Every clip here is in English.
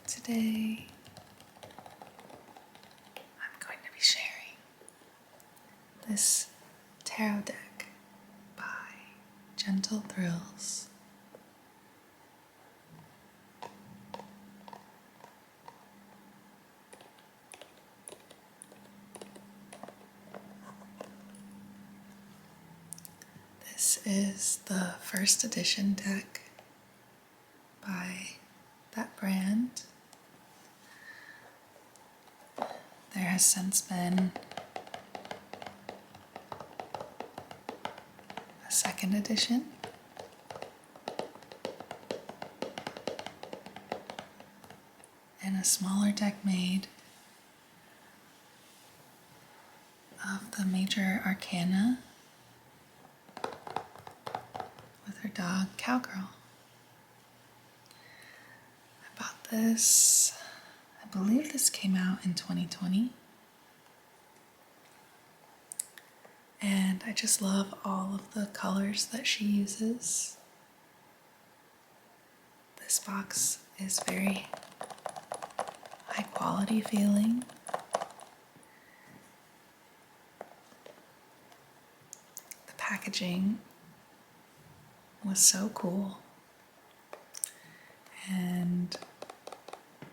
Today, I'm going to be sharing this tarot deck by Gentle Thrills. This is the first edition deck by that brand. There has since been a second edition, and a smaller deck made of the major arcana with her dog Cowgirl. I bought this, I believe this came out in 2020. And I just love all of the colors that she uses. This box is very high quality feeling. The packaging was so cool. And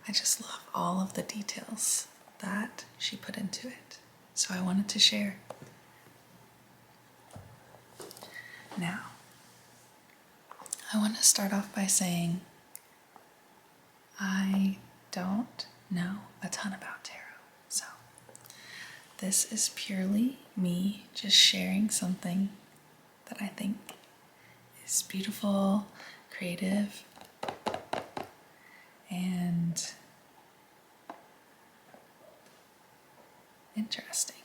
I just love all of the details that she put into it. So I wanted to share. Now, I want to start off by saying I don't know a ton about tarot, so this is purely me just sharing something that I think is beautiful, creative, and interesting.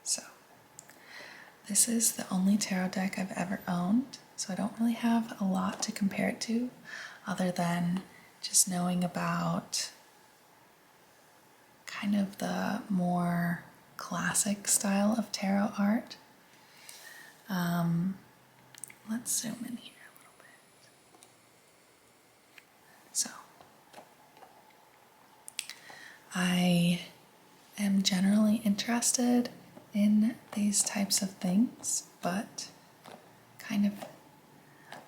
So, this is the only tarot deck I've ever owned, so I don't really have a lot to compare it to other than just knowing about kind of the more classic style of tarot art. Let's zoom in here a little bit. So, I am generally interested in these types of things, but kind of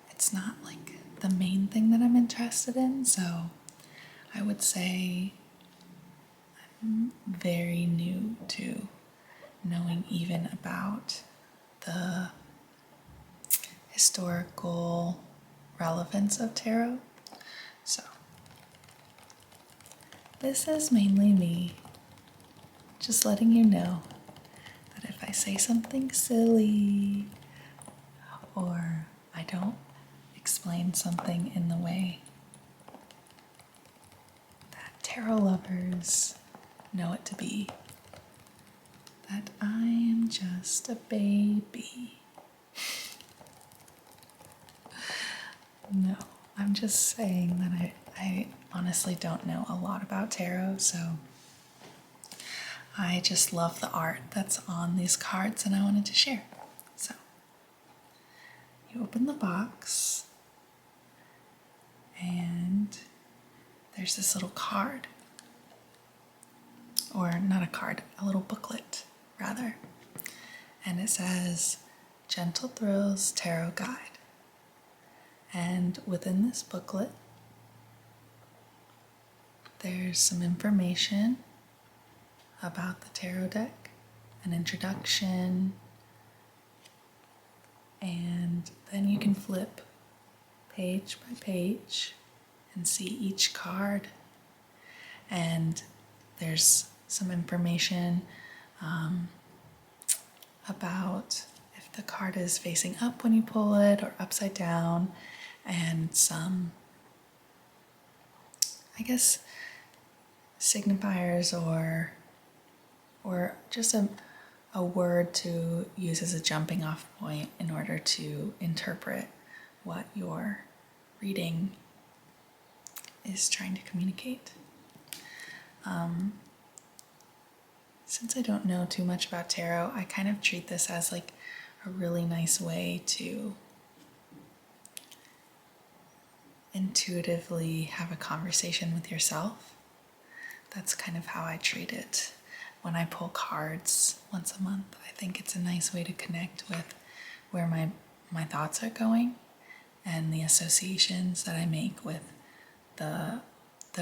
it's not like the main thing that I'm interested in, so I would say I'm very new to knowing even about the historical relevance of tarot. So this is mainly me just letting you know that if I say something silly or I don't explain something in the way that tarot lovers know it to be, that I am just a baby. No, I'm just saying that I honestly don't know a lot about tarot, so I just love the art that's on these cards and I wanted to share. So, you open the box and there's this little card, or not a card, a little booklet rather, and it says Gentle Thrills Tarot Guide. And within this booklet there's some information about the tarot deck, an introduction, and then you can flip page by page and see each card. And there's some information about if the card is facing up when you pull it or upside down, and some, I guess, signifiers or just a word to use as a jumping off point in order to interpret what your reading is trying to communicate. Since I don't know too much about tarot, I kind of treat this as like a really nice way to intuitively have a conversation with yourself. That's kind of how I treat it. When I pull cards once a month, I think it's a nice way to connect with where my thoughts are going and the associations that I make with the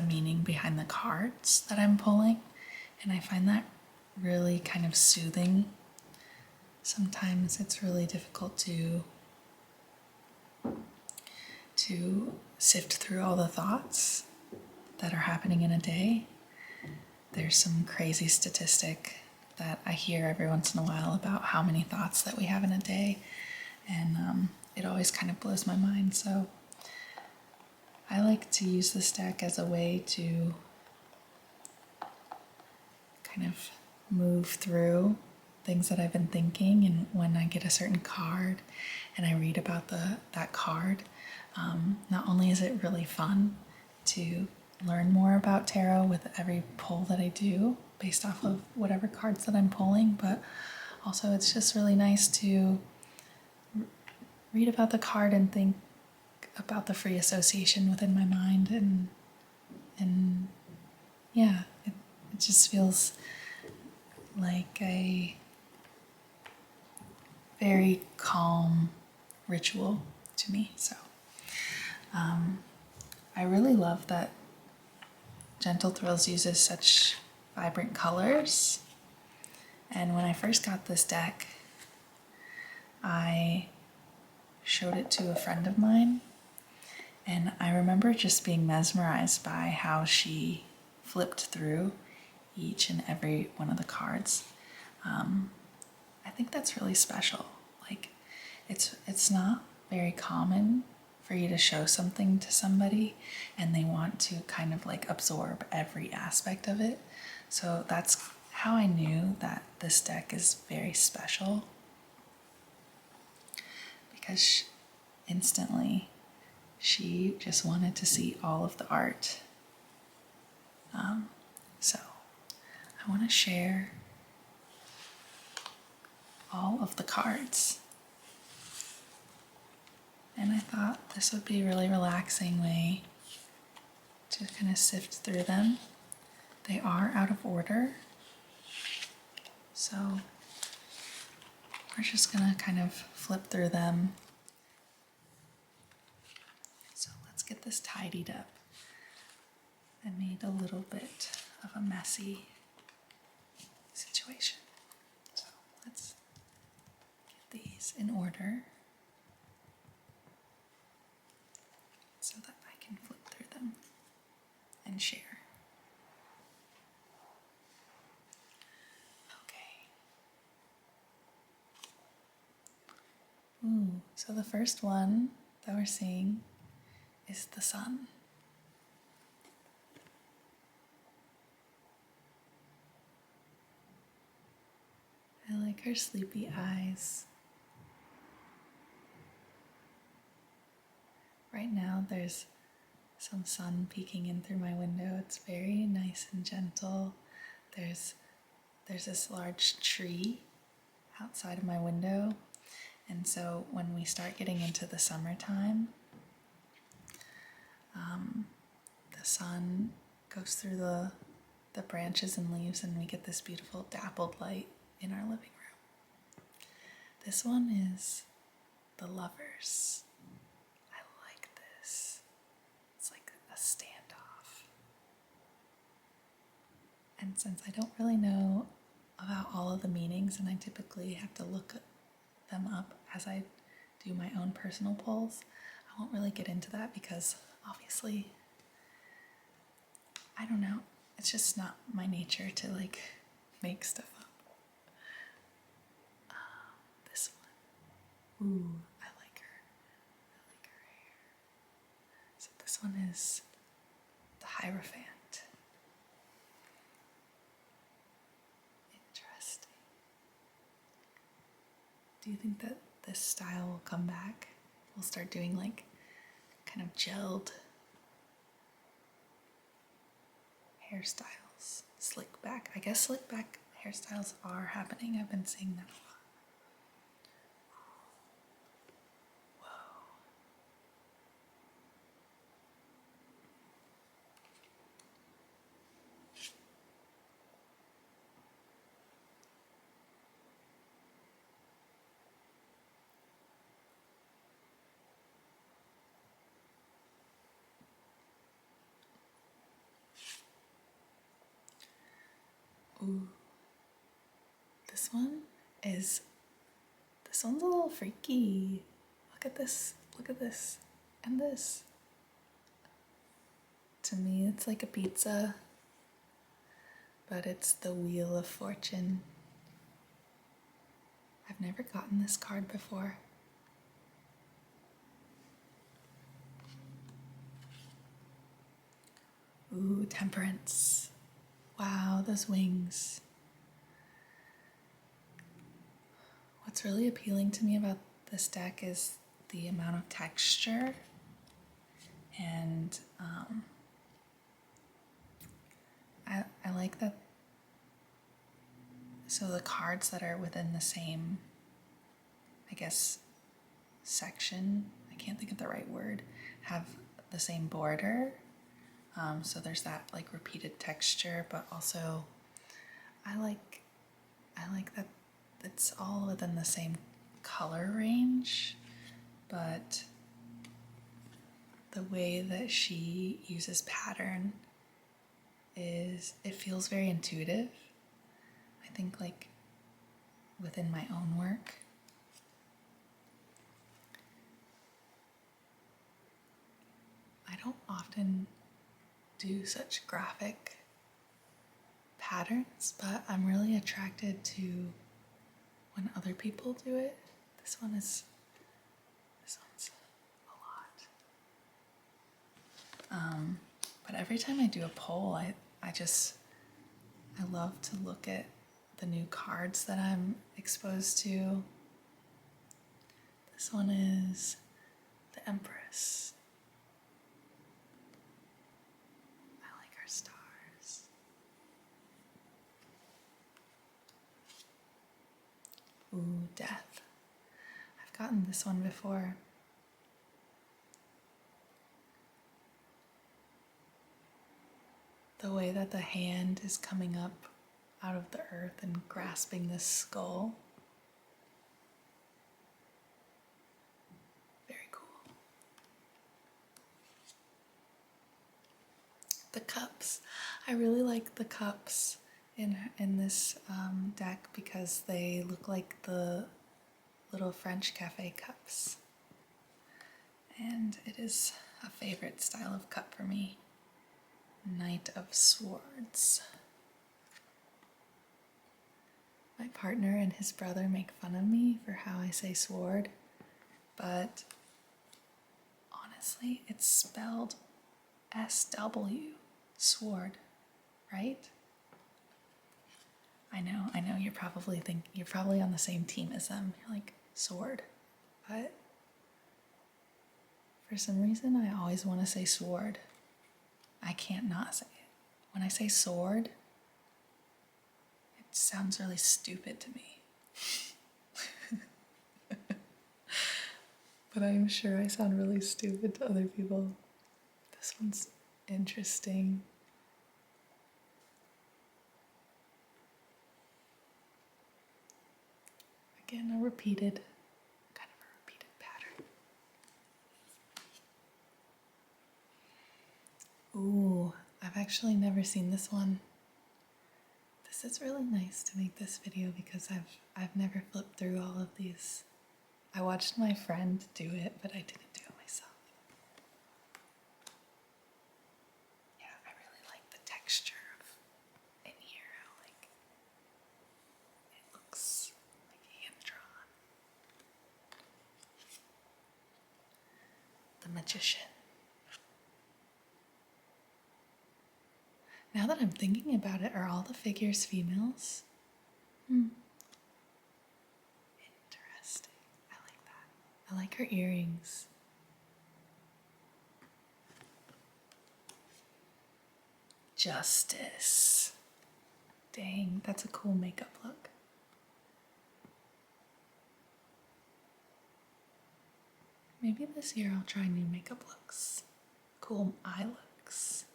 meaning behind the cards that I'm pulling. And I find that really kind of soothing. Sometimes it's really difficult to sift through all the thoughts that are happening in a day. There's some crazy statistic that I hear every once in a while about how many thoughts that we have in a day, and it always kind of blows my mind. So I like to use this deck as a way to kind of move through things that I've been thinking, and when I get a certain card and I read about that card, not only is it really fun to learn more about tarot with every pull that I do based off of whatever cards that I'm pulling, but also it's just really nice to read about the card and think about the free association within my mind, and yeah, it just feels like a very calm ritual to me. So I really love that Gentle Thrills uses such vibrant colors. And when I first got this deck, I showed it to a friend of mine, and I remember just being mesmerized by how she flipped through each and every one of the cards. I think that's really special. Like, it's not very common for you to show something to somebody and they want to kind of like absorb every aspect of it. So that's how I knew that this deck is very special, because instantly she just wanted to see all of the art. So I want to share all of the cards. And I thought this would be a really relaxing way to kind of sift through them. They are out of order, so we're just gonna kind of flip through them. So let's get this tidied up. I made a little bit of a messy situation. So let's get these in order so that I can flip through them and share. Okay. Ooh, so the first one that we're seeing is the sun. I like her sleepy eyes. Right now there's some sun peeking in through my window. It's very nice and gentle. There's this large tree outside of my window, and so when we start getting into the summertime, the sun goes through the branches and leaves, and we get this beautiful dappled light in our living room. This one is the Lovers. I like this. It's like a standoff. And since I don't really know about all of the meanings, and I typically have to look them up as I do my own personal pulls, I won't really get into that because obviously, I don't know, it's just not my nature to like make stuff up. This one. Ooh, I like her. I like her hair. So this one is the Hierophant. Interesting. Do you think that this style will come back? We'll start doing like kind of gelled hairstyles. Slick back. I guess slick back hairstyles are happening. I've been seeing that a lot. Whoa. Ooh. This one is, this one's a little freaky. Look at this, and this. To me, it's like a pizza, but it's the Wheel of Fortune. I've never gotten this card before. Ooh, Temperance. Wow, those wings. What's really appealing to me about this deck is the amount of texture, and I like that. So the cards that are within the same, I guess, section, I can't think of the right word, have the same border. So there's that like repeated texture, but also I like that it's all within the same color range, but the way that she uses pattern it feels very intuitive. I think like within my own work, I don't often do such graphic patterns, but I'm really attracted to when other people do it. This one's a lot. But every time I do a poll, I love to look at the new cards that I'm exposed to. This one is the Empress. I like her stars. Ooh, Death. I've gotten this one before. The way that the hand is coming up out of the earth and grasping this skull. Very cool. The cups. I really like the cups in this deck because they look like the little French cafe cups. And it is a favorite style of cup for me. Knight of Swords. My partner and his brother make fun of me for how I say sword, but honestly, it's spelled SW, sword, right? I know, you're probably on the same team as them. You're like, sword. But for some reason, I always want to say sword. I can't not say it. When I say sword, it sounds really stupid to me. But I'm sure I sound really stupid to other people. This one's interesting. Again, kind of a repeated pattern. Ooh, I've actually never seen this one. This is really nice to make this video because I've never flipped through all of these. I watched my friend do it, but I didn't do it myself. Yeah, I really like the texture of in here, how like it looks like hand drawn. The Magician. Now that I'm thinking about it, are all the figures females? Interesting. I like that. I like her earrings. Justice. Dang, that's a cool makeup look. Maybe this year I'll try new makeup looks. Cool eye looks.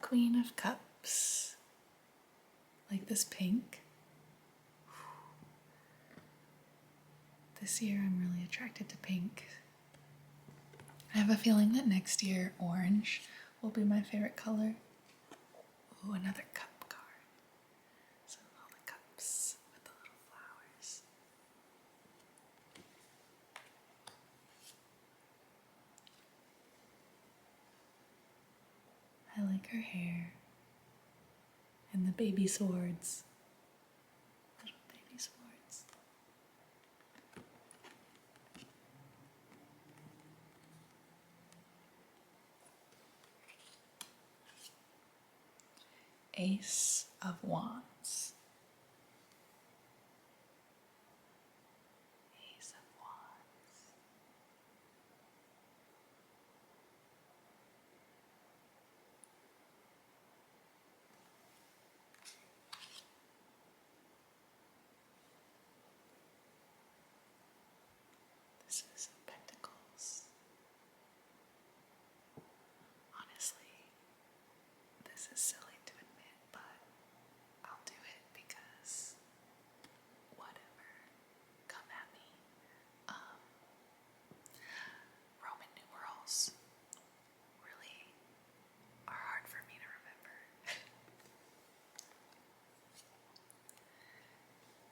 Queen of Cups. Like this pink. This year I'm really attracted to pink. I have a feeling that next year orange will be my favorite color. Ooh, another cup card. So all the cups with the little flowers. I like her hair. And the baby swords. Little baby swords. Ace of Wands. Ace of Wands. This is Pentacles. Honestly, this is silly to admit, but I'll do it because whatever. Come at me. Roman numerals really are hard for me to remember.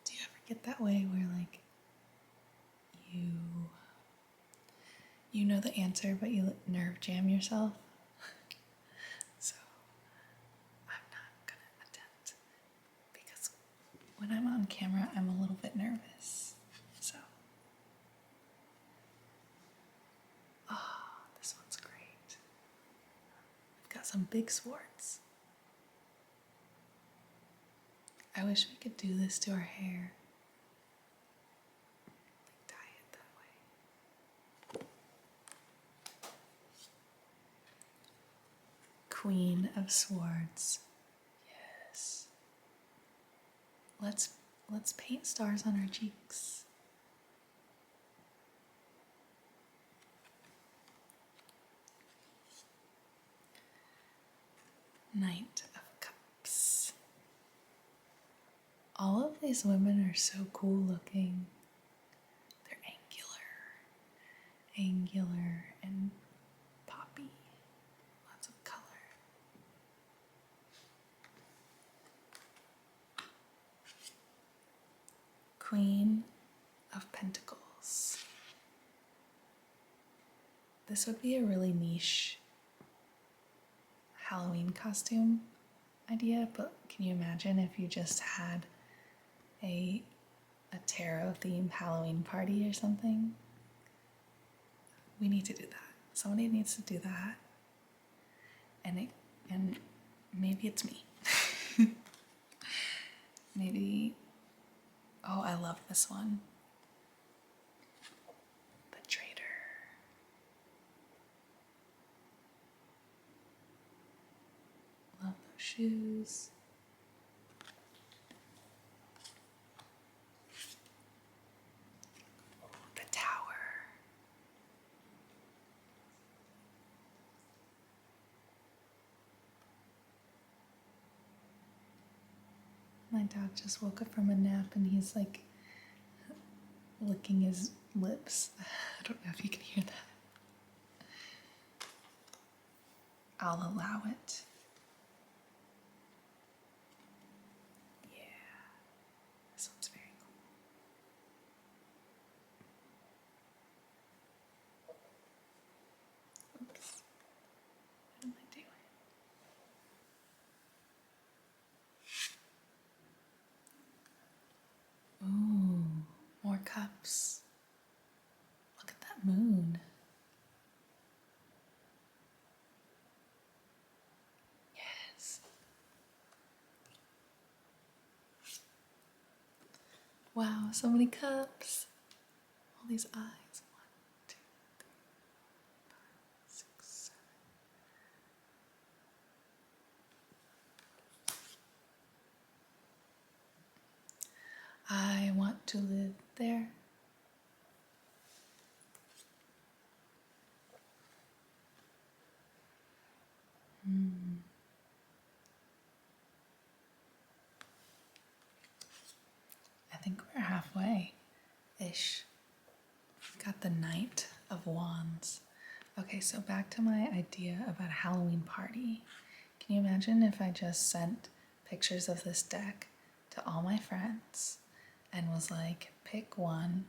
Do you ever get that way where like you know the answer but you nerve jam yourself? So I'm not gonna attempt because when I'm on camera I'm a little bit nervous. So this one's great. I've got some big swords. I wish we could do this to our hair. Like dye it that way. Queen of Swords. Yes. Let's paint stars on our cheeks. Knight of Cups. All of these women are so cool looking. They're angular and poppy. Lots of color. Queen of Pentacles. This would be a really niche Halloween costume idea, but can you imagine if you just had a tarot themed Halloween party or something? We need to do that. Somebody needs to do that. And maybe it's me. Maybe, oh, I love this one. The Traitor. Love those shoes. The Tower. My dog just woke up from a nap and he's like licking his lips. I don't know if you can hear that. I'll allow it. Yeah, this one's very cool. Oops. What am I doing? Ooh, more cups. Look at that moon. Yes. Wow, so many cups. All these eyes. 1, 2, 3, 4, 5, 6, 7. I want to live there. I think we're halfway-ish. We've got the Knight of Wands. Okay, so back to my idea about a Halloween party. Can you imagine if I just sent pictures of this deck to all my friends and was like, pick one?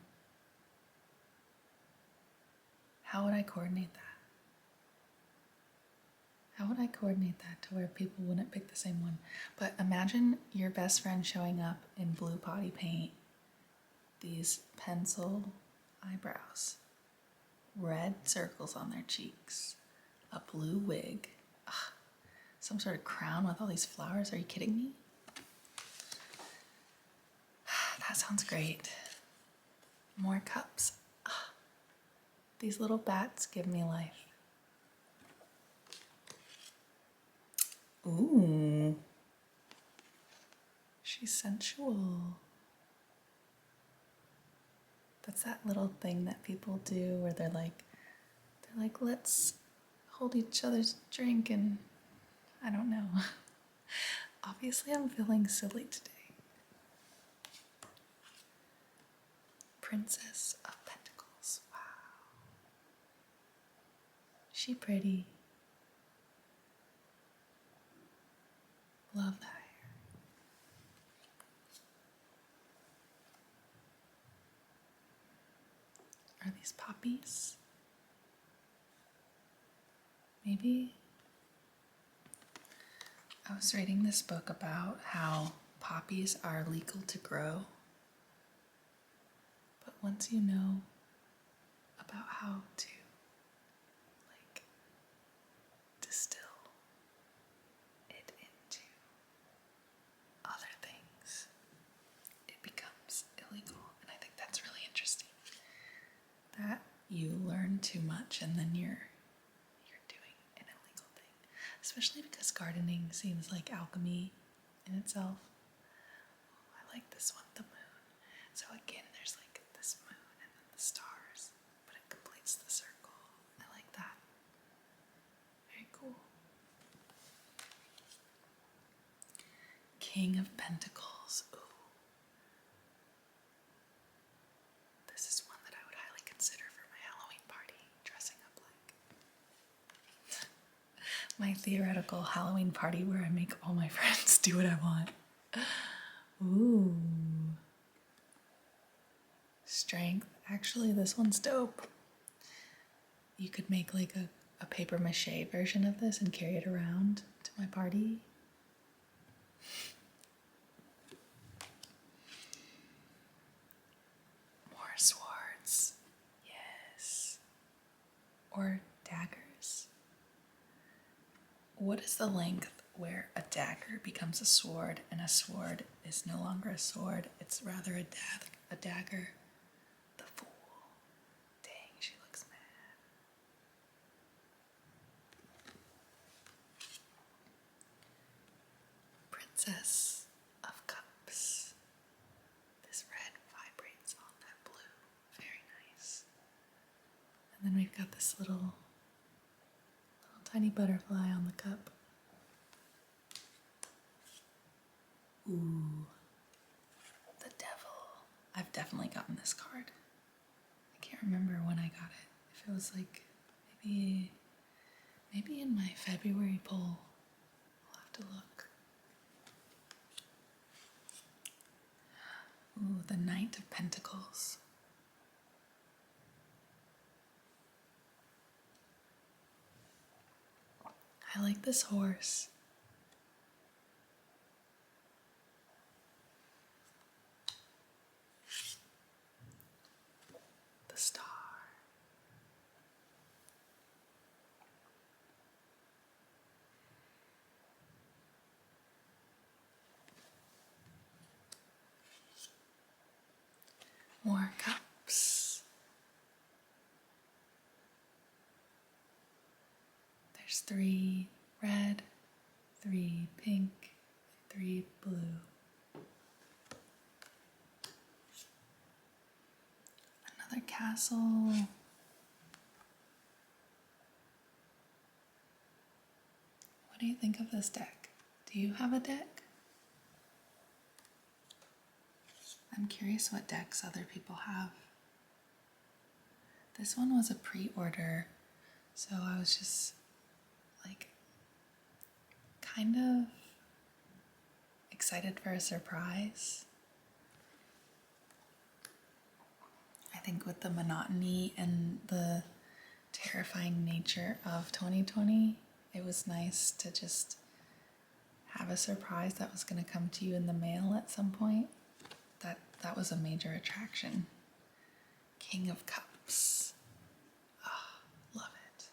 How would I coordinate that? How would I coordinate that to where people wouldn't pick the same one? But imagine your best friend showing up in blue potty paint, these penciled eyebrows, red circles on their cheeks, a blue wig, some sort of crown with all these flowers. Are you kidding me? That sounds great. More cups. These little bats give me life. Ooh. She's sensual. That's that little thing that people do where they're like, let's hold each other's drink, and I don't know. Obviously, I'm feeling silly today. Princess of Pentacles. Wow. She pretty. Love that hair. Are these poppies? Maybe. I was reading this book about how poppies are legal to grow. But once you know about how to like distill it into other things, it becomes illegal. And I think that's really interesting. That you learn too much and then you're doing an illegal thing. Especially because gardening seems like alchemy in itself. I like this one, the moon. So again, there's like this moon and then the stars, but it completes the circle. I like that. Very cool. King of Pentacles. Ooh. This is one that I would highly consider for my Halloween party, dressing up like. My theoretical Halloween party where I make all my friends do what I want. Ooh. Strength. Actually, this one's dope. You could make like a paper mache version of this and carry it around to my party. More swords. Yes. Or daggers. What is the length where a dagger becomes a sword and a sword is no longer a sword? It's rather a dagger. The Fool. Dang, she looks mad. Princess of Cups. This red vibrates on that blue. Very nice. And then we've got this little tiny butterfly on the cup. Ooh. The Devil. I've definitely gotten this card. I can't remember when I got it. If it was like maybe in my February poll. I'll have to look. Ooh, the Knight of Pentacles. I like this horse. The Star. More cups. There's 3 red, 3 pink, 3 blue. Another castle. What do you think of this deck? Do you have a deck? I'm curious what decks other people have. This one was a pre-order, So I was just like kind of excited for a surprise. I think with the monotony and the terrifying nature of 2020, it was nice to just have a surprise that was going to come to you in the mail at some point. That was a major attraction. King of Cups. Oh, love it.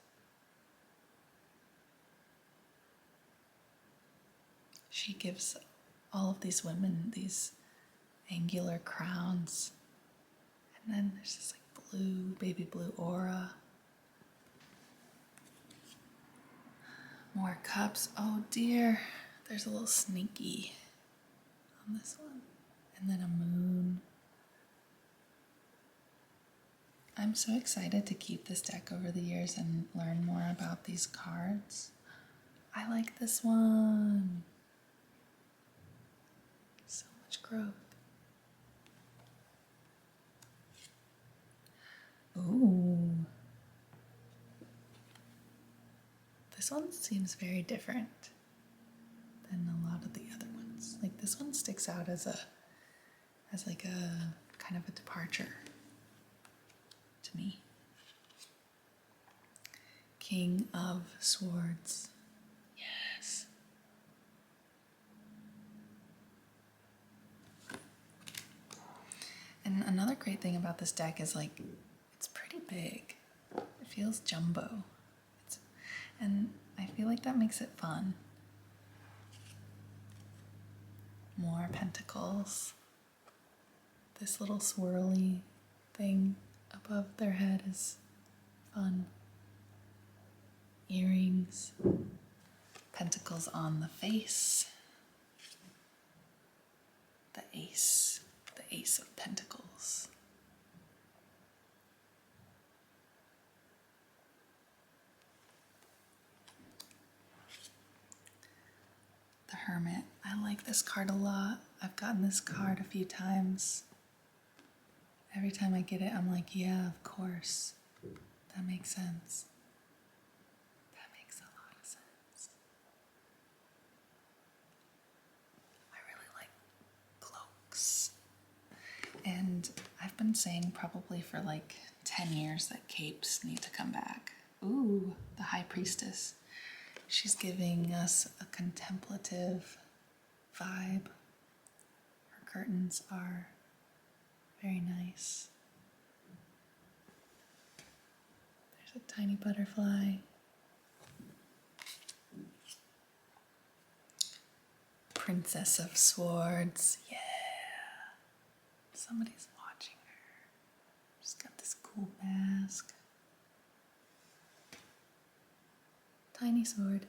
She gives all of these women these angular crowns. And then there's this like blue, baby blue aura. More cups. Oh dear. There's a little sneaky on this one. And then a moon. I'm so excited to keep this deck over the years and learn more about these cards. I like this one. So much growth. Ooh. This one seems very different than a lot of the other ones. Like this one sticks out as like a kind of a departure to me. King of Swords. Yes. And another great thing about this deck is like it's pretty big. It feels jumbo. And I feel like that makes it fun. More pentacles. This little swirly thing above their head is fun. Earrings. Pentacles on the face. The ace of pentacles. The Hermit. I like this card a lot. I've gotten this card a few times. Every time I get it, I'm like, yeah, of course. That makes sense. That makes a lot of sense. I really like cloaks. And I've been saying probably for like 10 years that capes need to come back. Ooh, the High Priestess. She's giving us a contemplative vibe. Her curtains are very nice. There's a tiny butterfly. Princess of Swords. Yeah. Somebody's watching her. She's got this cool mask. Tiny sword.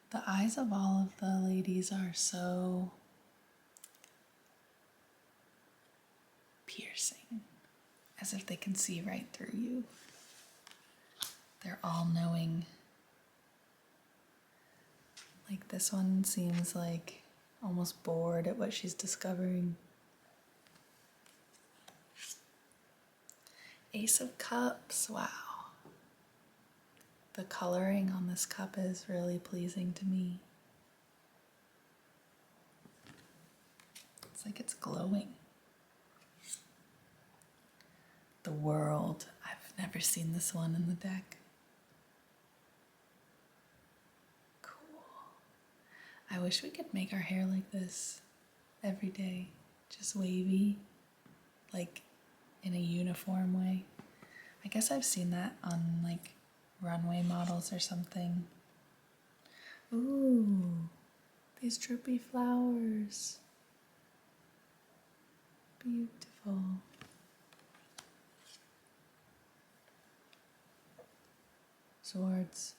The eyes of all of the ladies are so piercing, as if they can see right through you. They're all knowing. Like this one seems like almost bored at what she's discovering. Ace of Cups, wow. The coloring on this cup is really pleasing to me. It's like it's glowing. The World. I've never seen this one in the deck. Cool. I wish we could make our hair like this every day. Just wavy, like in a uniform way. I guess I've seen that on like runway models or something. Ooh, these droopy flowers. Beautiful. Swords.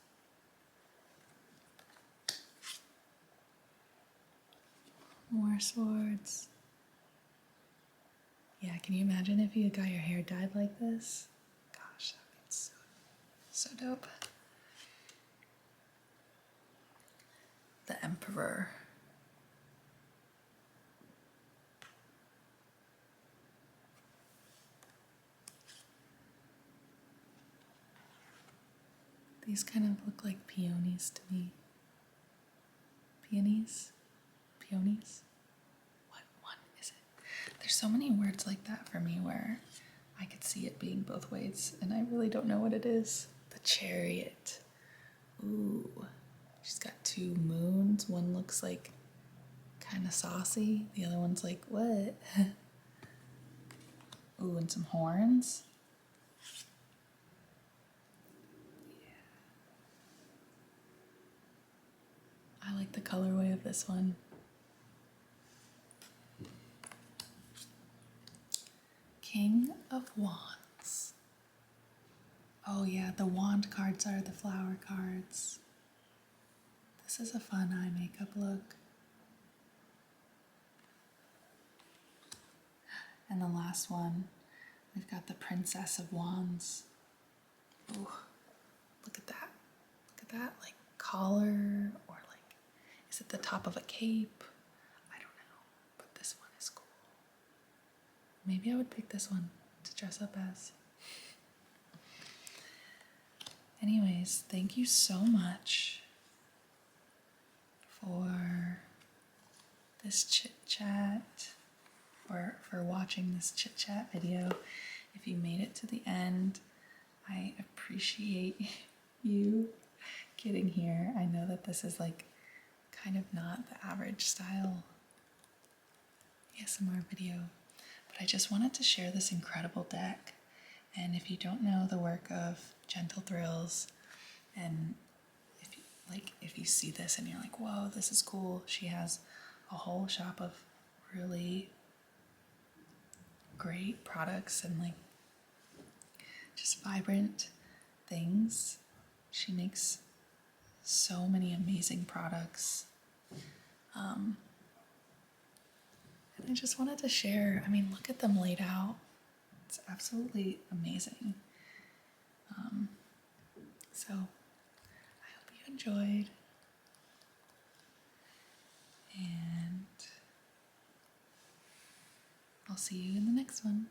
More swords. Yeah, can you imagine if you got your hair dyed like this? Gosh, that would be so dope. The Emperor. These kind of look like peonies to me. Peonies? Peonies? What one is it? There's so many words like that for me where I could see it being both ways, and I really don't know what it is. The chariot. Ooh. She's got two moons. One looks like kind of saucy. The other one's like, what? Ooh, and some horns. I like the colorway of this one. King of Wands. Oh yeah, the wand cards are the flower cards. This is a fun eye makeup look. And the last one, we've got the Princess of Wands. Ooh, look at that. Look at that, like collar, or like, is it the top of a cape? I don't know, but this one is cool. Maybe I would pick this one to dress up as. Anyways, thank you so much for this chit chat, or for watching this chit chat video. If you made it to the end, I appreciate you getting here. I know that this is like kind of not the average style ASMR video, but I just wanted to share this incredible deck. And if you don't know the work of Gentle Thrills, and if you see this and you're like, whoa, this is cool, she has a whole shop of really great products and like just vibrant things. She makes so many amazing products. And I just wanted to share. I mean, look at them laid out. It's absolutely amazing. So I hope you enjoyed. And I'll see you in the next one.